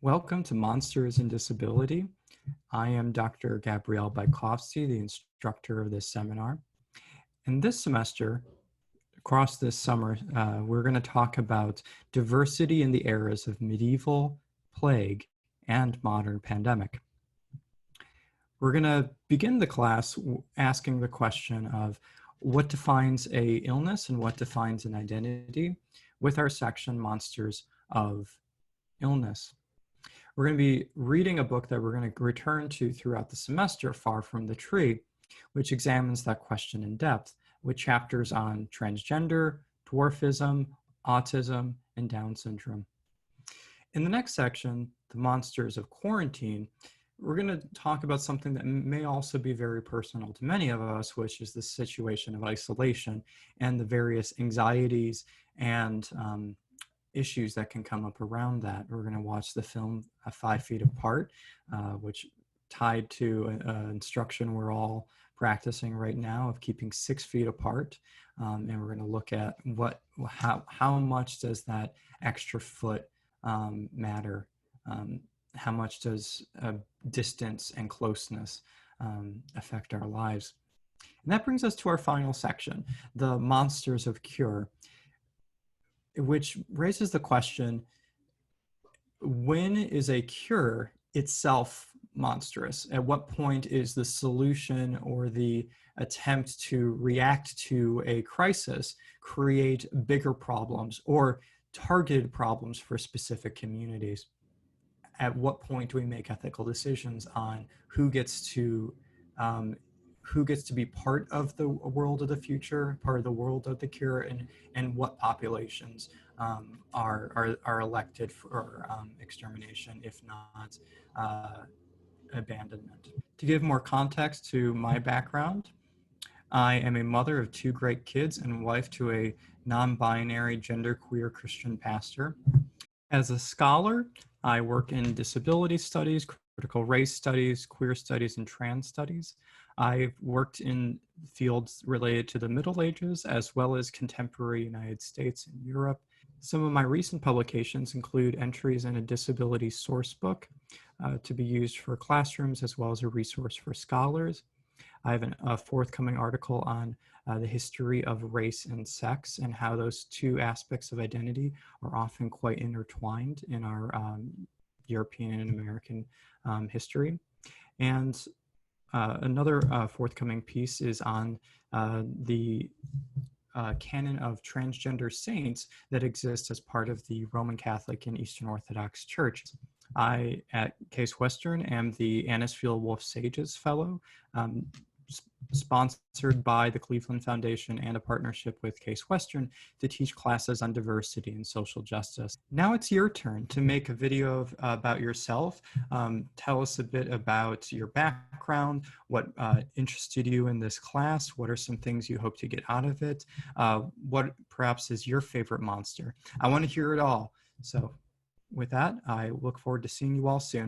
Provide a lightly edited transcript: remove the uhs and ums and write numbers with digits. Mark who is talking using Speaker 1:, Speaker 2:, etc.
Speaker 1: Welcome to Monsters and Disability. I am Dr. Gabrielle Bajkowski, the instructor of this seminar. And this semester, across this summer, we're going to talk about diversity in the eras of medieval, plague, and modern pandemic. We're going to begin the class asking the question of what defines a illness and what defines an identity with our section Monsters of Illness. We're going to be reading a book that we're going to return to throughout the semester, Far from the Tree, which examines that question in depth with chapters on transgender, dwarfism, autism, and Down syndrome. In the next section, The Monsters of Quarantine, we're going to talk about something that may also be very personal to many of us, which is the situation of isolation and the various anxieties and issues that can come up around that. We're going to watch the film 5 Feet Apart, which tied to an instruction we're all practicing right now of keeping 6 feet apart. And we're going to look at how much does that extra foot matter? How much does distance and closeness affect our lives? And that brings us to our final section, the Monsters of Cure, which raises the question, when is a cure itself monstrous? At what point is the solution or the attempt to react to a crisis create bigger problems or targeted problems for specific communities? At what point do we make ethical decisions on who gets to be part of the world of the future, part of the world of the cure, and what populations are elected for extermination, if not abandonment. To give more context to my background, I am a mother of 2 great kids and wife to a non-binary genderqueer Christian pastor. As a scholar, I work in disability studies, critical race studies, queer studies, and trans studies. I've worked in fields related to the Middle Ages as well as contemporary United States and Europe. Some of my recent publications include entries in a disability source book to be used for classrooms as well as a resource for scholars. I have a forthcoming article on the history of race and sex and how those 2 aspects of identity are often quite intertwined in our European and American history. And another forthcoming piece is on the canon of transgender saints that exists as part of the Roman Catholic and Eastern Orthodox Church. I, at Case Western, am the Anisfield Wolf Sages Fellow, sponsored by the Cleveland Foundation and a partnership with Case Western to teach classes on diversity and social justice. Now it's your turn to make a video about yourself. Tell us a bit about your background, what interested you in this class, what are some things you hope to get out of it, what perhaps is your favorite monster. I want to hear it all. So with that, I look forward to seeing you all soon.